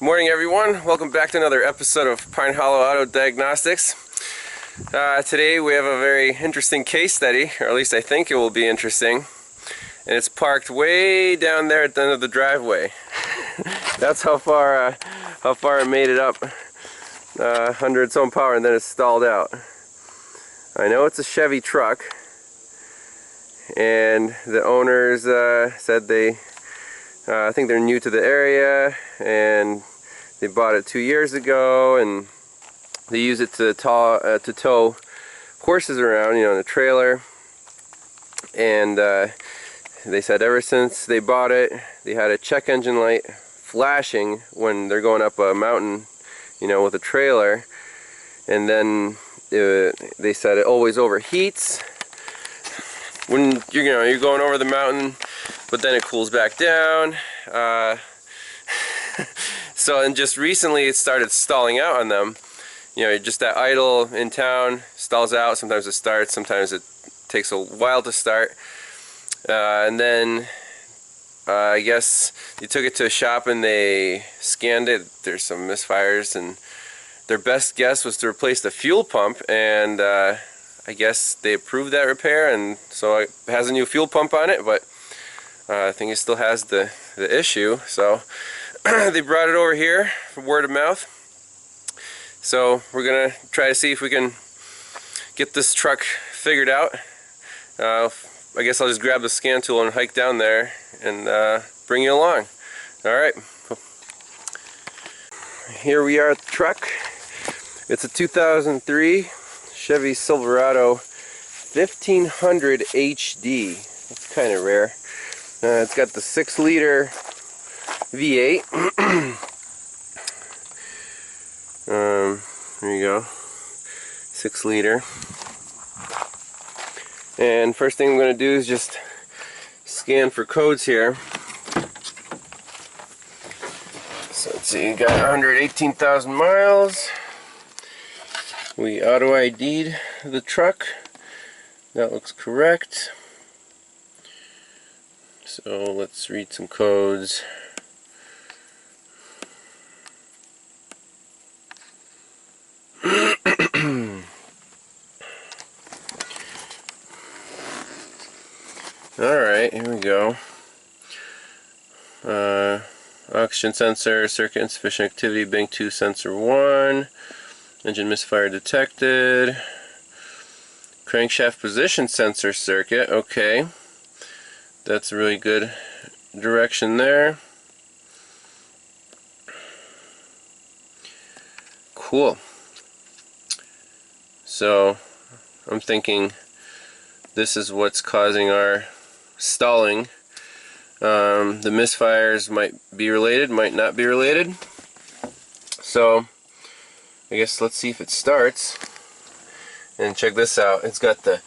Morning everyone, welcome back to another episode of Pine Hollow Auto Diagnostics. Today we have a very interesting case study, or at least I think it will be interesting. And it's parked way down there at the end of the driveway. That's how far it made it up under its own power, and then it stalled out. I know it's a Chevy truck, and the owners said I think they're new to the area, and they bought it 2 years ago, and they use it to tow horses around, in a trailer. And they said ever since they bought it, they had a check engine light flashing when they're going up a mountain, with a trailer. And then they said it always overheats when you're going over the mountain, but then it cools back down. And just recently it started stalling out on them. Just that idle in town stalls out. Sometimes it starts, sometimes it takes a while to start. And then I guess they took it to a shop and they scanned it. There's some misfires, and their best guess was to replace the fuel pump, and I guess they approved that repair, and so it has a new fuel pump on it, but I think it still has the issue. So they brought it over here for word of mouth. So we're gonna try to see if we can get this truck figured out. I guess I'll just grab the scan tool and hike down there and bring you along. Alright. Here we are at the truck. It's a 2003 Chevy Silverado 1500 HD. It's kind of rare. It's got the 6-liter V8. There you go, 6-liter. And first thing I'm going to do is just scan for codes here. So let's see, you got 118,000 miles. We auto ID'd the truck. That looks correct. So let's read some codes. Alright, here we go. Oxygen sensor, circuit insufficient activity, bank 2 sensor 1, engine misfire detected, crankshaft position sensor circuit, okay. That's a really good direction there. Cool. So I'm thinking this is what's causing our stalling. The misfires might be related, might not be related. So I guess let's see if it starts. And check this out. It's got the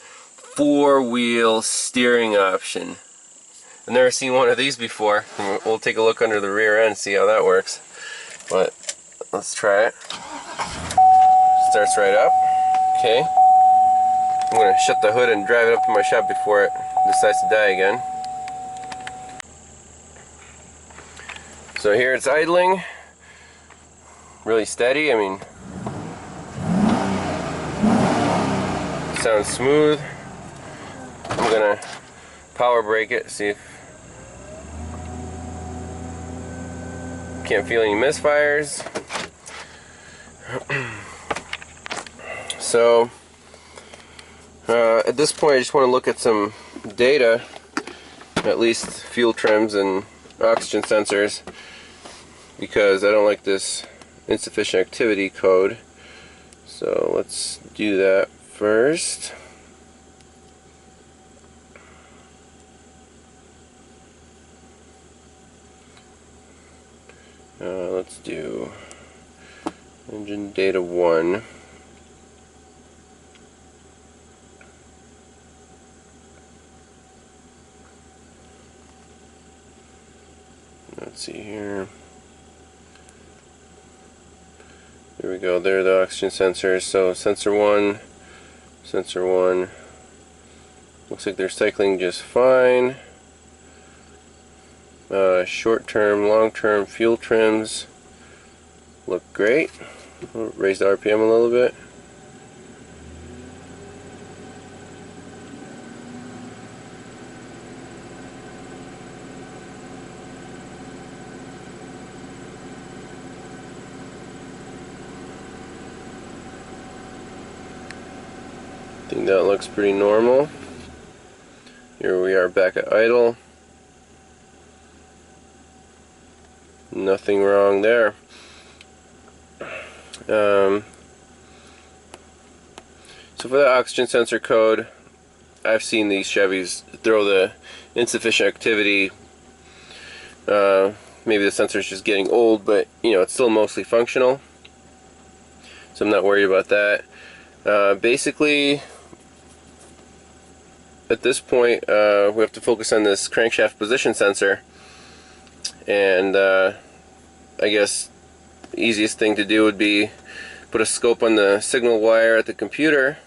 4-wheel steering option. I've never seen one of these before. We'll take a look under the rear end and see how that works. But let's try it. Starts right up. Okay. I'm going to shut the hood and drive it up to my shop before it decides to die again. So here it's idling. Really steady. Sounds smooth. I'm going to power brake it, see if can't feel any misfires. So at this point I just want to look at some data, at least fuel trims and oxygen sensors, because I don't like this insufficient activity code. So let's do that first. Let's do engine data 1. Let's see here. There we go, there are the oxygen sensors. So sensor 1, looks like they're cycling just fine. Short-term, long-term fuel trims. look great. Raise the RPM a little bit. I think that looks pretty normal. Here we are back at idle. Nothing wrong there. So for the oxygen sensor code, I've seen these Chevys throw the insufficient activity. Maybe the sensor's just getting old, but you know, it's still mostly functional, so I'm not worried about that. Basically, at this point, we have to focus on this crankshaft position sensor, and I guess the easiest thing to do would be put a scope on the signal wire at the computer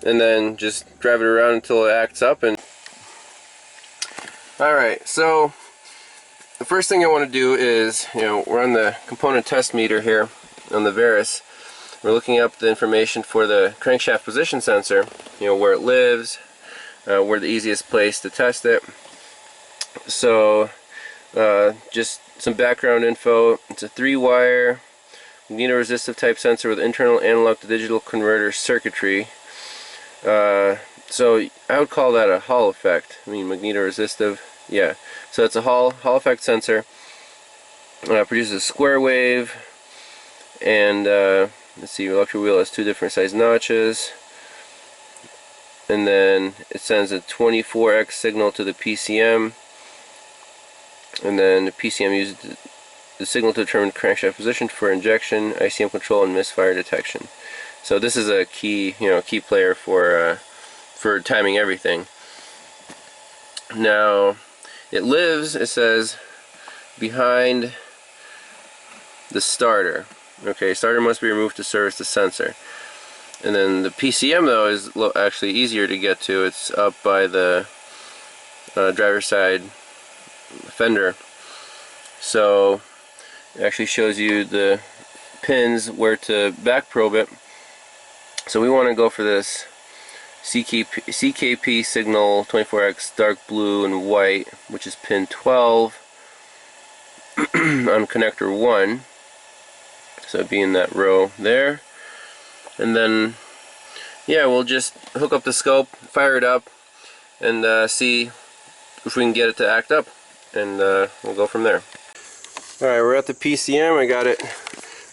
and then just drive it around until it acts up. And alright, so the first thing I want to do is, you know, we're on the component test meter here on the Veris. We're looking up the information for the crankshaft position sensor, you know, where it lives, where the easiest place to test it. So just some background info. It's a 3-wire magnetoresistive type sensor with internal analog to digital converter circuitry. So I would call that a Hall effect. I mean, magnetoresistive, yeah. So it's a Hall effect sensor. Produces a square wave, and let's see, electric wheel has 2 different size notches, and then it sends a 24x signal to the PCM, and then the PCM uses the signal to determine crankshaft position for injection, ICM control, and misfire detection. So this is a key, you know, key player for timing everything. Now, it lives, it says, behind the starter. Okay, starter must be removed to service the sensor. And then the PCM, though, is actually easier to get to. It's up by the driver's side fender. So it actually shows you the pins where to back probe it. So we want to go for this CKP signal 24x dark blue and white, which is pin 12 on connector 1. So it'd be in that row there. And then, yeah, we'll just hook up the scope, fire it up, and see if we can get it to act up. And we'll go from there. Alright, we're at the PCM. I got it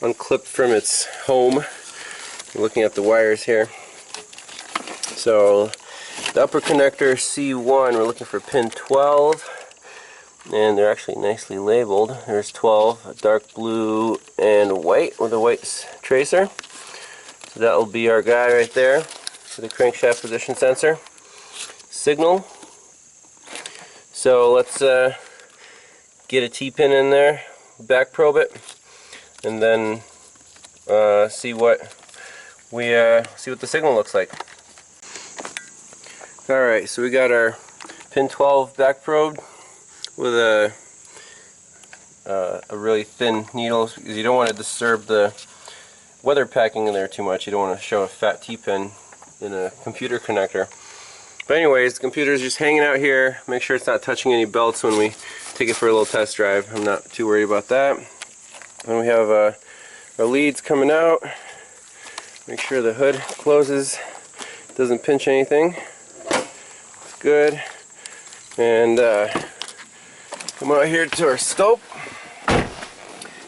unclipped from its home. I'm looking at the wires here. So the upper connector C1, we're looking for pin 12, and they're actually nicely labeled. There's 12, a dark blue and white with a white tracer. So that will be our guy right there for the crankshaft position sensor signal. So let's get a T-pin in there, back probe it, and then see what the signal looks like. Alright, so we got our pin 12 back probe with a really thin needle, because you don't want to disturb the weather packing in there too much. You don't want to show a fat T-pin in a computer connector. But anyways, the computer's just hanging out here. Make sure it's not touching any belts when we take it for a little test drive. I'm not too worried about that. And we have our leads coming out. Make sure the hood closes, doesn't pinch anything. It's good. And come out here to our scope.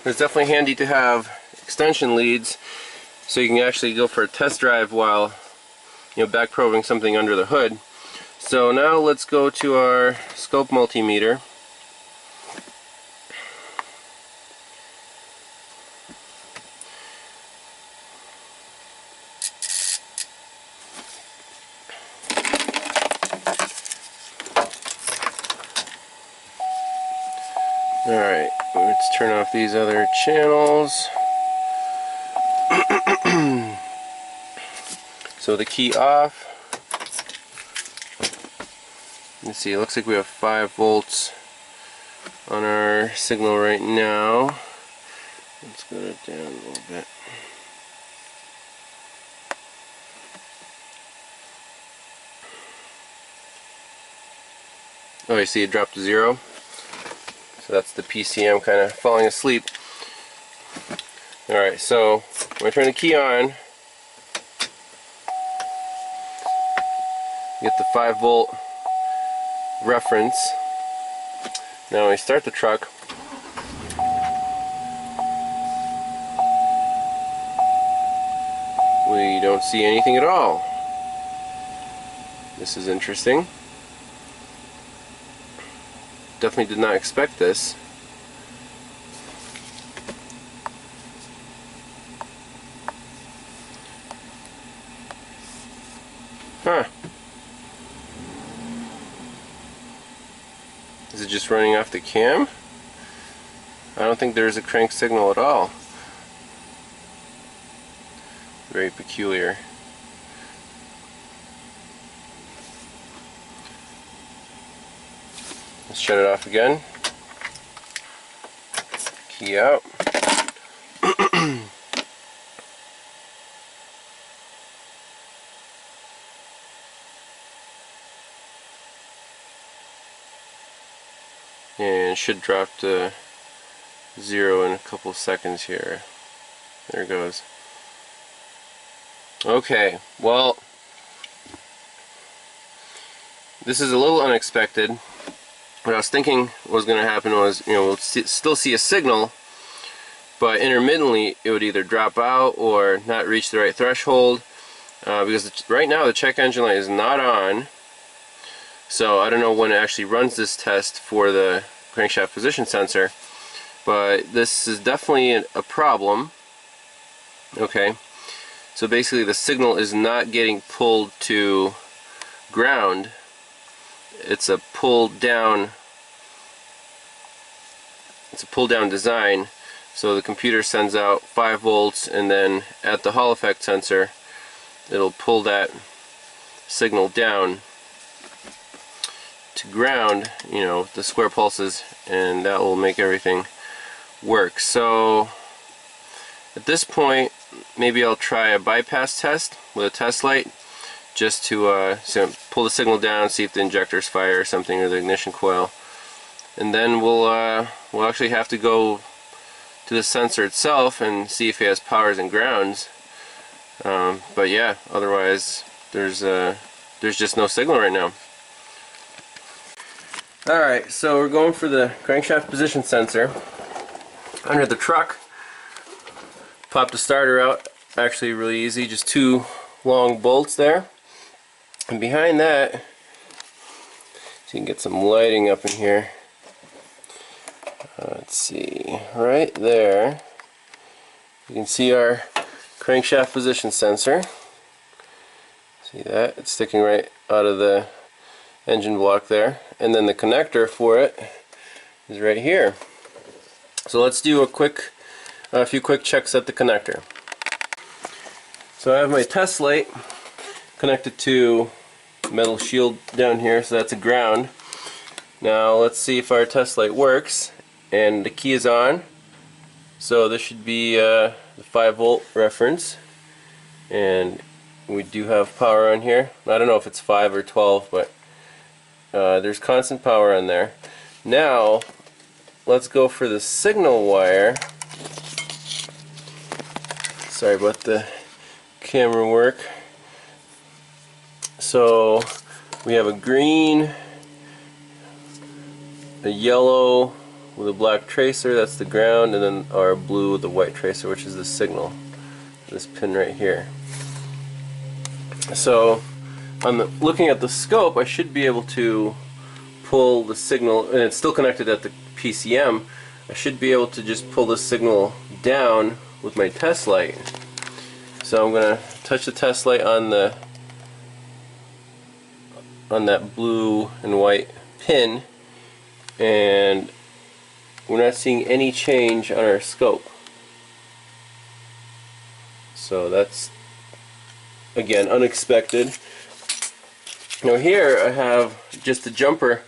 It's definitely handy to have extension leads, so you can actually go for a test drive while, you know, back probing something under the hood. So now let's go to our scope multimeter. Alright, let's turn off these other channels. So the key off. Let's see, it looks like we have 5 volts on our signal right now. Let's go down a little bit. Oh, you see it dropped to 0? So that's the PCM kind of falling asleep. Alright, so when I turn the key on, get the 5-volt reference. Now when we start the truck, we don't see anything at all. This is interesting. Definitely did not expect this. Huh. Is it just running off the cam? I don't think there's a crank signal at all. Very peculiar. Let's shut it off again. Key out. And it should drop to 0 in a couple seconds here. There it goes. Okay, well, this is a little unexpected. What I was thinking was going to happen was, we'll still see a signal, but intermittently it would either drop out or not reach the right threshold, because right now the check engine light is not on. So I don't know when it actually runs this test for the crankshaft position sensor, but this is definitely a problem. Okay, so basically the signal is not getting pulled to ground. It's a pull down design. So the computer sends out 5 volts, and then at the Hall effect sensor it'll pull that signal down to ground, the square pulses, and that will make everything work. So at this point, maybe I'll try a bypass test with a test light, just to pull the signal down, see if the injectors fire or something, or the ignition coil, and then we'll actually have to go to the sensor itself and see if it has powers and grounds. But yeah, otherwise there's just no signal right now. Alright, so we're going for the crankshaft position sensor under the truck. Pop the starter out, actually really easy, just 2 long bolts there. And behind that, so you can get some lighting up in here. Let's see, right there, you can see our crankshaft position sensor. See that? It's sticking right out of the engine block there. And then the connector for it is right here. So let's do a few quick checks at the connector. So I have my test light connected to metal shield down here, so that's a ground. Now let's see if our test light works, and the key is on, so this should be the 5-volt reference, and we do have power on here. I don't know if it's 5 or 12, but there's constant power on there. Now let's go for the signal wire. Sorry about the camera work. So we have a green, a yellow with a black tracer, that's the ground, and then our blue with the white tracer, which is the signal. This pin right here. So looking at the scope, I should be able to pull the signal, and it's still connected at the PCM. I should be able to just pull the signal down with my test light. So I'm going to touch the test light on that blue and white pin, and we're not seeing any change on our scope. So that's, again, unexpected. Now here I have just a jumper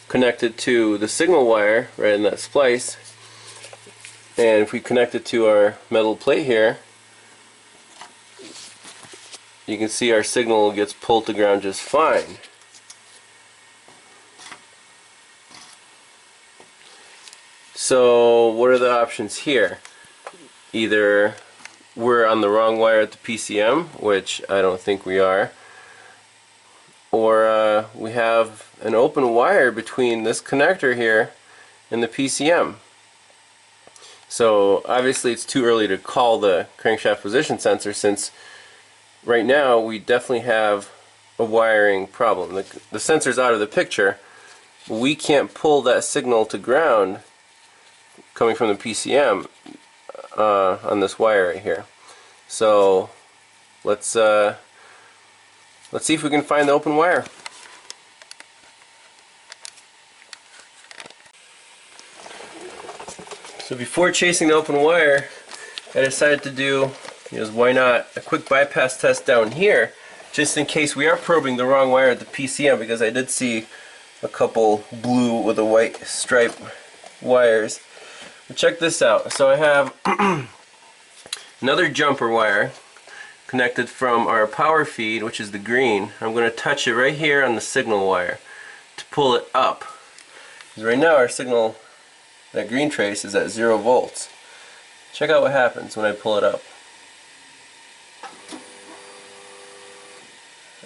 connected to the signal wire right in that splice, And if we connect it to our metal plate here, you can see our signal gets pulled to ground just fine. So what are the options here? Either we're on the wrong wire at the PCM, which I don't think we are, or we have an open wire between this connector here and the PCM. So obviously it's too early to call the crankshaft position sensor, since right now we definitely have a wiring problem. The sensor's out of the picture. We can't pull that signal to ground coming from the PCM on this wire right here. So let's see if we can find the open wire. So before chasing the open wire, I decided to do, why not, a quick bypass test down here, just in case we are probing the wrong wire at the PCM, because I did see a couple blue with a white stripe wires. But check this out. So I have another jumper wire connected from our power feed, which is the green. I'm going to touch it right here on the signal wire to pull it up. Because right now our signal, that green trace, is at 0 volts. Check out what happens when I pull it up.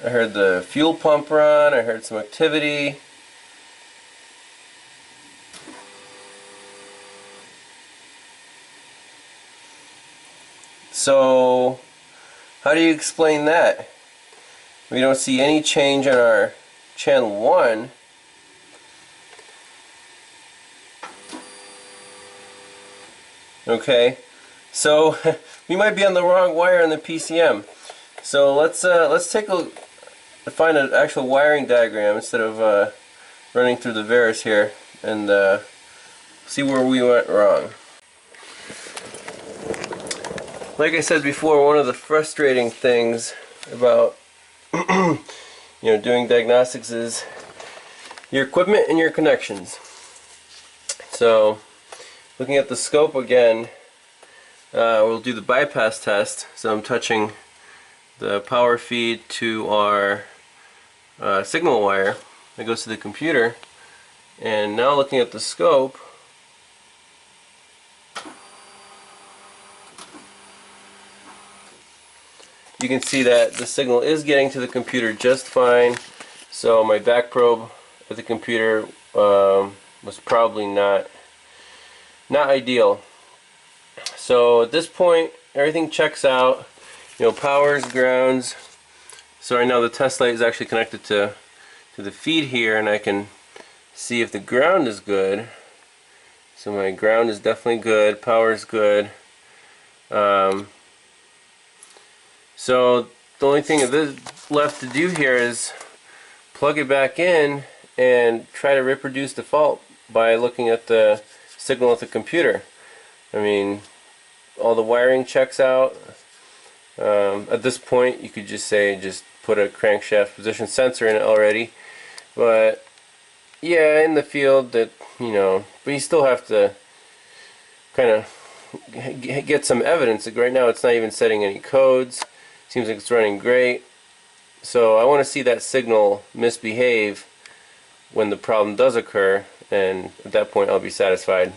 I heard the fuel pump run, I heard some activity. So how do you explain that? We don't see any change in our channel 1. Okay, so we might be on the wrong wire in the PCM. So let's find an actual wiring diagram instead of running through the Veris here, and see where we went wrong. Like I said before, one of the frustrating things about doing diagnostics is your equipment and your connections. So looking at the scope again, we'll do the bypass test. So I'm touching the power feed to our signal wire that goes to the computer, and now looking at the scope, you can see that the signal is getting to the computer just fine. So my back probe at the computer was probably not ideal. So at this point everything checks out. Powers, grounds. So right now the test light is actually connected to the feed here, and I can see if the ground is good. So my ground is definitely good, power is good. So the only thing left to do here is plug it back in and try to reproduce the fault by looking at the signal at the computer. I mean, all the wiring checks out. At this point you could just put a crankshaft position sensor in it already, but yeah, in the field but you still have to kind of get some evidence. Like right now it's not even setting any codes. Seems like it's running great. So I want to see that signal misbehave when the problem does occur, and at that point I'll be satisfied.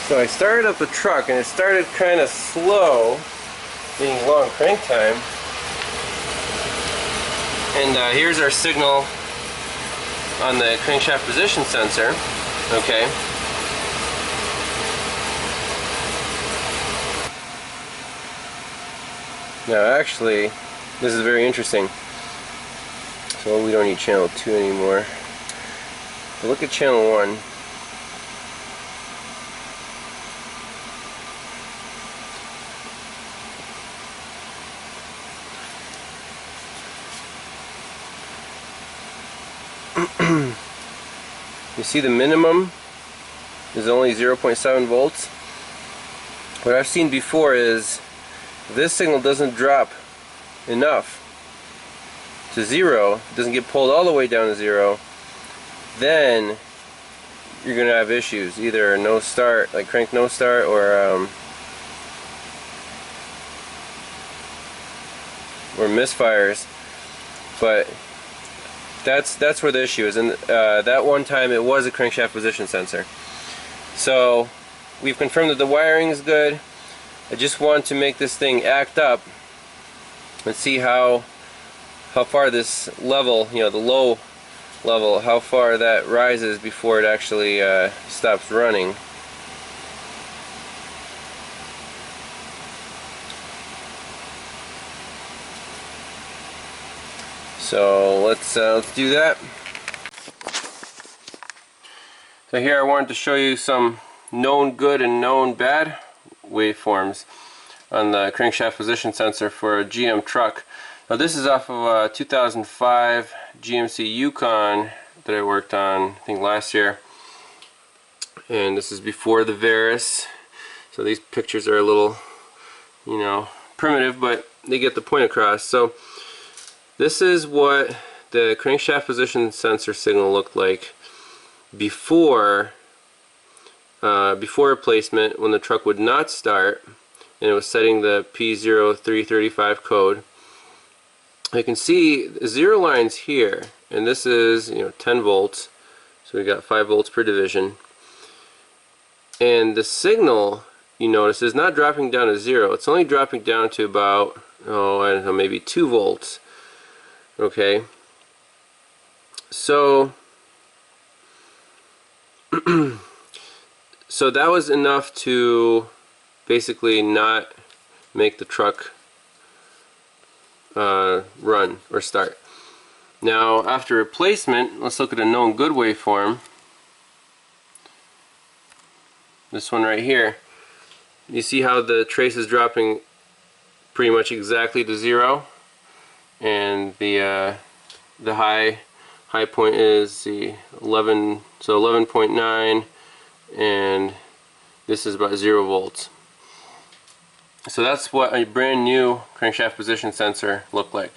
So I started up the truck and it started kind of slow, being long crank time. And here's our signal on the crankshaft position sensor. Okay. Now actually, this is very interesting. So we don't need channel 2 anymore. But look at channel 1. You see the minimum is only 0.7 volts. What I've seen before is this signal doesn't drop enough to 0, it doesn't get pulled all the way down to 0, then you're gonna have issues, either no start, like crank no start, or misfires. But that's where the issue is. And that one time it was a crankshaft position sensor. So we've confirmed that the wiring is good. I just want to make this thing act up and see how far this level, you know, the low level, how far that rises before it actually stops running. So let's do that. So here I wanted to show you some known good and known bad waveforms on the crankshaft position sensor for a GM truck. Now this is off of a 2005 GMC Yukon that I worked on, I think last year, and this is before the Veris. So these pictures are a little, you know, primitive, but they get the point across. So this is what the crankshaft position sensor signal looked like before replacement, when the truck would not start and it was setting the P0335 code. You can see the zero lines here, and this is, you know, 10 volts, so we got 5 volts per division. And the signal, you notice, is not dropping down to 0. It's only dropping down to about, oh, I don't know, maybe 2 volts. Okay, so so that was enough to basically not make the truck run or start. Now after replacement, let's look at a known good waveform. This one right here. You see how the trace is dropping pretty much exactly to 0, and the high point is the 11, so 11.9, and this is about 0 volts. So that's what a brand new crankshaft position sensor looked like.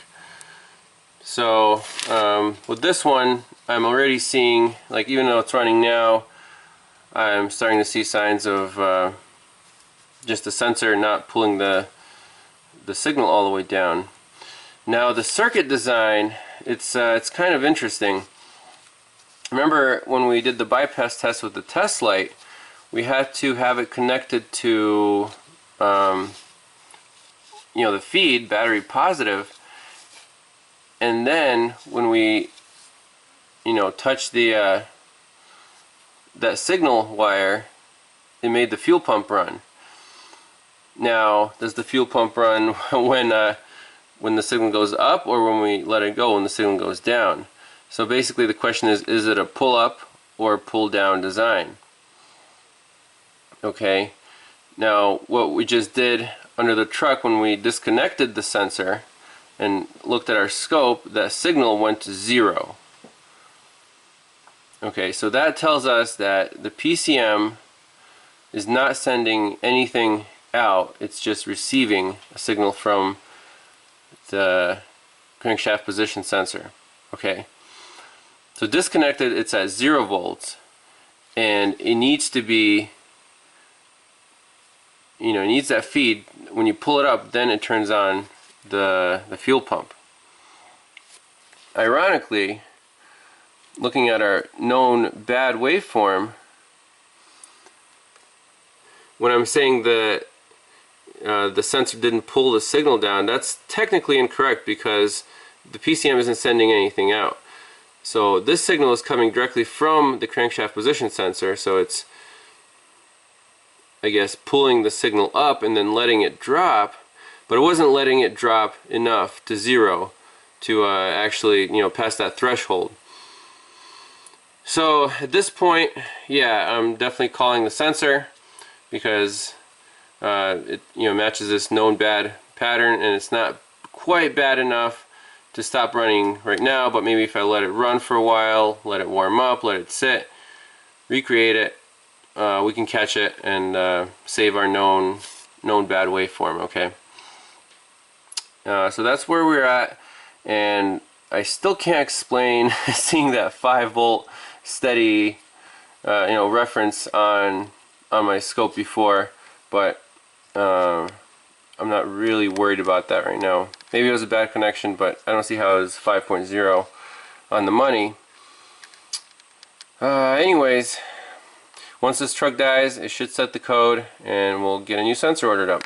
So with this one, I'm already seeing, like, even though it's running now, I'm starting to see signs of just the sensor not pulling the signal all the way down. Now the circuit design, it's kind of interesting. Remember when we did the bypass test with the test light, we had to have it connected to you know, the feed, battery positive, and then when we, you know, touched the that signal wire, it made the fuel pump run. Now, does the fuel pump run when the signal goes up, or when we let it go when the signal goes down? So basically the question is it a pull up or pull down design? Okay, now what we just did under the truck, when we disconnected the sensor and looked at our scope, that signal went to 0. Okay, so that tells us that the PCM is not sending anything out, it's just receiving a signal from the crankshaft position sensor. Okay, so disconnected, it's at 0 volts, and it needs to be, you know, it needs that feed. When you pull it up, then it turns on the fuel pump. Ironically, looking at our known bad waveform, when I'm saying that the sensor didn't pull the signal down, that's technically incorrect because the PCM isn't sending anything out. So this signal is coming directly from the crankshaft position sensor, so it's, I guess, pulling the signal up and then letting it drop, but it wasn't letting it drop enough to 0 to actually, you know, pass that threshold. So at this point, yeah, I'm definitely calling the sensor, because it, you know, matches this known bad pattern, and it's not quite bad enough to stop running right now, but maybe if I let it run for a while, let it warm up, let it sit, recreate it, we can catch it and save our known bad waveform. Okay, so that's where we're at, and I still can't explain seeing that 5 volt steady reference on my scope before, but I'm not really worried about that right now. Maybe it was a bad connection, but I don't see how it was 5.0 on the money. Anyways, once this truck dies, it should set the code and we'll get a new sensor ordered up.